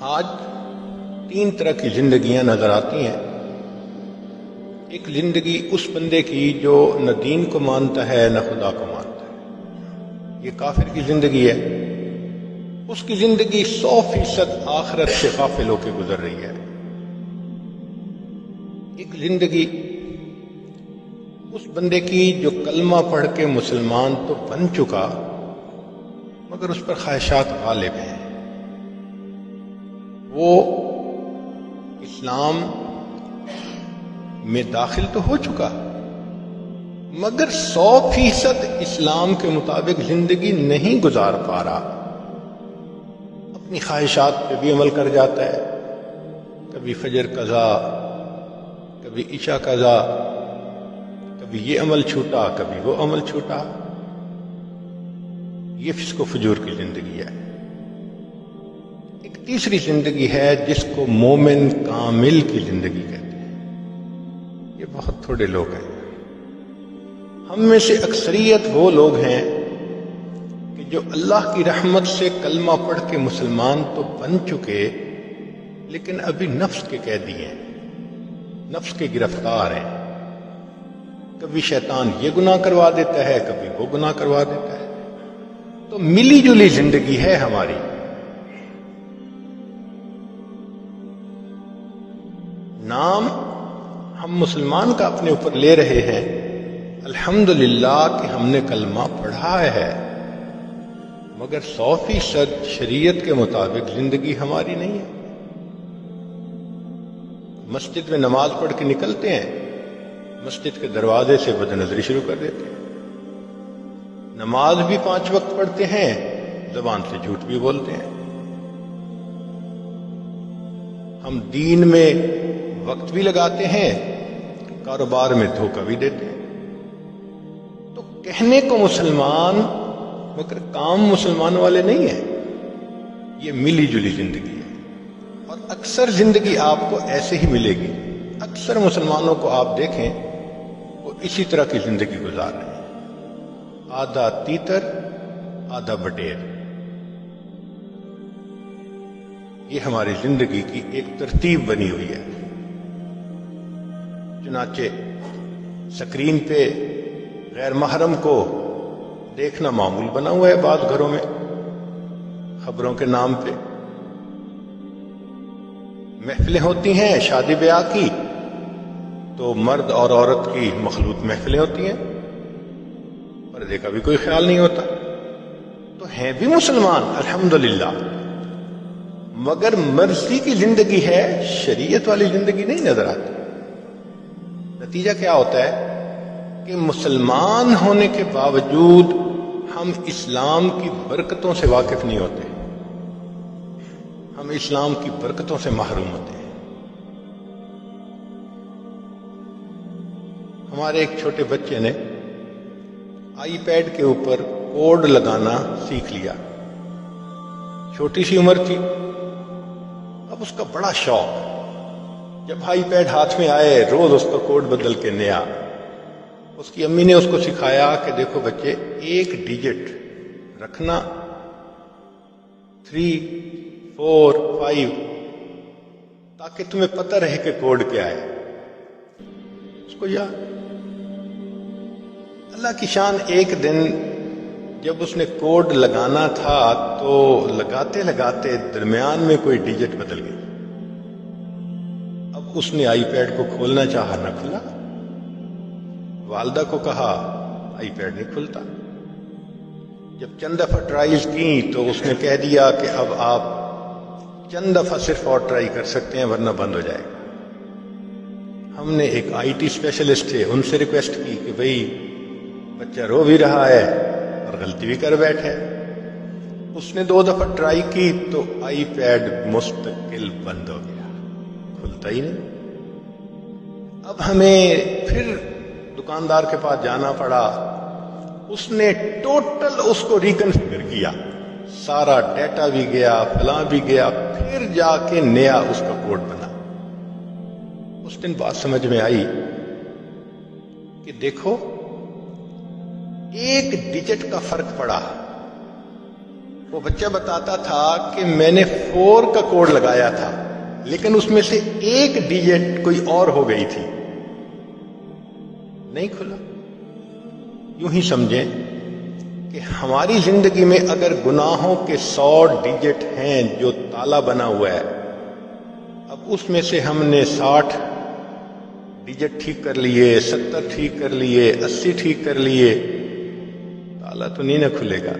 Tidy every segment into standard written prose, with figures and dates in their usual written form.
آج تین طرح کی زندگیاں نظر آتی ہیں۔ ایک زندگی اس بندے کی جو نہ دین کو مانتا ہے نہ خدا کو مانتا ہے، یہ کافر کی زندگی ہے۔ اس کی زندگی 100% آخرت سے غافل ہو کے گزر رہی ہے۔ ایک زندگی اس بندے کی جو کلمہ پڑھ کے مسلمان تو بن چکا مگر اس پر خواہشات غالب ہیں۔ وہ اسلام میں داخل تو ہو چکا مگر 100% اسلام کے مطابق زندگی نہیں گزار پا رہا۔ اپنی خواہشات پہ بھی عمل کر جاتا ہے، کبھی فجر قضا، کبھی عشاء قضا، کبھی یہ عمل چھوٹا کبھی وہ عمل چھوٹا۔ یہ فسق و فجور کی زندگی ہے۔ ایک تیسری زندگی ہے جس کو مومن کامل کی زندگی کہتے ہیں۔ یہ بہت تھوڑے لوگ ہیں۔ ہم میں سے اکثریت وہ لوگ ہیں کہ جو اللہ کی رحمت سے کلمہ پڑھ کے مسلمان تو بن چکے لیکن ابھی نفس کے قیدی ہیں، نفس کے گرفتار ہیں۔ کبھی شیطان یہ گناہ کروا دیتا ہے، کبھی وہ گناہ کروا دیتا ہے۔ تو ملی جلی زندگی ہے ہماری۔ نام ہم مسلمان کا اپنے اوپر لے رہے ہیں، الحمدللہ کہ ہم نے کلمہ پڑھا ہے، مگر 100% شریعت کے مطابق زندگی ہماری نہیں ہے۔ مسجد میں نماز پڑھ کے نکلتے ہیں، مسجد کے دروازے سے بد نظری شروع کر دیتے ہیں۔ نماز بھی 5 وقت پڑھتے ہیں، زبان سے جھوٹ بھی بولتے ہیں۔ ہم دین میں وقت بھی لگاتے ہیں، کاروبار میں دھوکہ بھی دیتے ہیں۔ تو کہنے کو مسلمان مگر کام مسلمان والے نہیں ہیں۔ یہ ملی جلی زندگی ہے، اور اکثر زندگی آپ کو ایسے ہی ملے گی۔ اکثر مسلمانوں کو آپ دیکھیں وہ اسی طرح کی زندگی گزار رہے ہیں، آدھا تیتر آدھا بٹیر۔ یہ ہماری زندگی کی ایک ترتیب بنی ہوئی ہے۔ چنانچہ سکرین پہ غیر محرم کو دیکھنا معمول بنا ہوا ہے بعض گھروں میں، خبروں کے نام پہ۔ محفلیں ہوتی ہیں شادی بیاہ کی تو مرد اور عورت کی مخلوط محفلیں ہوتی ہیں، پردے کا بھی کوئی خیال نہیں ہوتا۔ تو ہیں بھی مسلمان الحمدللہ، مگر مرضی کی زندگی ہے، شریعت والی زندگی نہیں نظر آتی۔ نتیجہ کیا ہوتا ہے کہ مسلمان ہونے کے باوجود ہم اسلام کی برکتوں سے واقف نہیں ہوتے، ہم اسلام کی برکتوں سے محروم ہوتے ہیں۔ ہمارے ایک چھوٹے بچے نے آئی پیڈ کے اوپر کوڈ لگانا سیکھ لیا، چھوٹی سی عمر تھی۔ اب اس کا بڑا شوق، جب آئی پیڈ ہاتھ میں آئے روز اس کا کوڈ بدل کے نیا۔ اس کی امی نے اس کو سکھایا کہ دیکھو بچے، ایک ڈیجٹ رکھنا 3 4 5 تاکہ تمہیں پتہ رہے کہ کوڈ کیا ہے۔ اس کو یاد۔ اللہ کی شان، ایک دن جب اس نے کوڈ لگانا تھا تو لگاتے لگاتے درمیان میں کوئی ڈیجٹ بدل گئی۔ اب اس نے آئی پیڈ کو کھولنا چاہا، نہ کھلا۔ والدہ کو کہا، آئی پیڈ نہیں کھلتا۔ جب چند دفعہ ٹرائیز کی تو اس نے کہہ دیا کہ اب آپ چند دفعہ صرف اور ٹرائی کر سکتے ہیں ورنہ بند ہو جائے گا۔ ہم نے ایک آئی ٹی اسپیشلسٹ تھے، ان سے ریکویسٹ کی کہ بھئی بچہ رو بھی رہا ہے اور غلطی بھی کر بیٹھے۔ اس نے 2 دفعہ ٹرائی کی تو آئی پیڈ مستقل بند ہو گیا، کھلتا ہی نہیں۔ اب ہمیں پھر دکاندار کے پاس جانا پڑا۔ اس نے ٹوٹل اس کو ریکنفیگر کیا، سارا ڈیٹا بھی گیا، فلاں بھی گیا، پھر جا کے نیا اس کا کوڈ بنا۔ اس دن بات سمجھ میں آئی کہ دیکھو، ایک ڈیجٹ کا فرق پڑا وہ بچہ بتاتا تھا کہ میں نے 4 کا کوڈ لگایا تھا لیکن اس میں سے ایک ڈیجٹ کوئی اور ہو گئی تھی، نہیں کھلا۔ یوں ہی سمجھیں کہ ہماری زندگی میں اگر گناہوں کے 100 ڈیجٹ ہیں جو تالا بنا ہوا ہے، اب اس میں سے ہم نے 60 ڈیجٹ ٹھیک کر لیے، 70 ٹھیک کر لیے، 80 ٹھیک کر لیے، تالا تو نہیں نہ کھلے گا،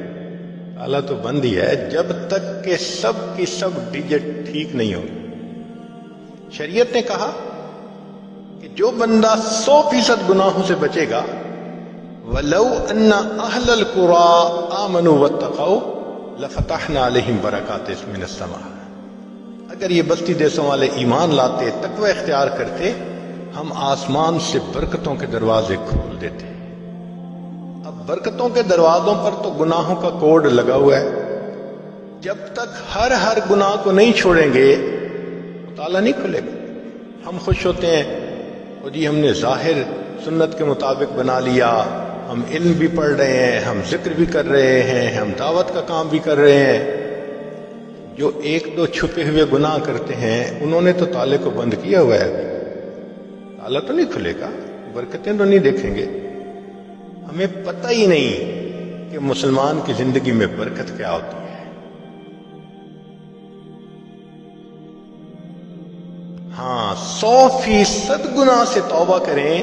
تالا تو بند ہی ہے جب تک کہ سب کی سب ڈیجٹ ٹھیک نہیں ہو۔ شریعت نے کہا کہ جو بندہ 100% گناہوں سے بچے گا، وَلَوْ أَنَّ أَهْلَ الْقُرَىٰ آمَنُوا وَاتَّقَوْا لَفَتَحْنَا عَلَيْهِمْ بَرَكَاتٍ مِّنَ السَّمَاءِ، اگر یہ بستی دیسوں والے ایمان لاتے، تقوی اختیار کرتے، ہم آسمان سے برکتوں کے دروازے کھول دیتے۔ اب برکتوں کے دروازوں پر تو گناہوں کا کوڈ لگا ہوا ہے، جب تک ہر گناہ کو نہیں چھوڑیں گے تالا نہیں کھلے گا۔ ہم خوش ہوتے ہیں اور جی ہم نے ظاہر سنت کے مطابق بنا لیا، ہم علم بھی پڑھ رہے ہیں، ہم ذکر بھی کر رہے ہیں، ہم دعوت کا کام بھی کر رہے ہیں۔ جو 1-2 چھپے ہوئے گناہ کرتے ہیں انہوں نے تو تالے کو بند کیا ہوا ہے، تالا تو نہیں کھلے گا، برکتیں تو نہیں دیکھیں گے۔ ہمیں پتہ ہی نہیں کہ مسلمان کی زندگی میں برکت کیا ہوتی ہے۔ ہاں 100% گناہ سے توبہ کریں،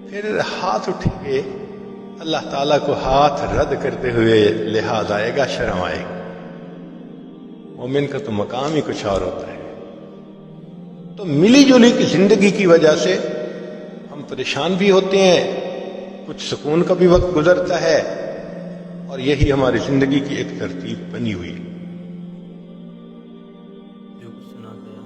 پھر ہاتھ اٹھے، اللہ تعالیٰ کو ہاتھ رد کرتے ہوئے لحاظ آئے گا، شرم آئے گی۔ مومن کا تو مقام ہی کچھ اور ہوتا ہے۔ تو ملی جلی کی زندگی کی وجہ سے ہم پریشان بھی ہوتے ہیں، کچھ سکون کا بھی وقت گزرتا ہے، اور یہی ہماری زندگی کی ایک ترتیب بنی ہوئی۔ جو کچھ سنا گیا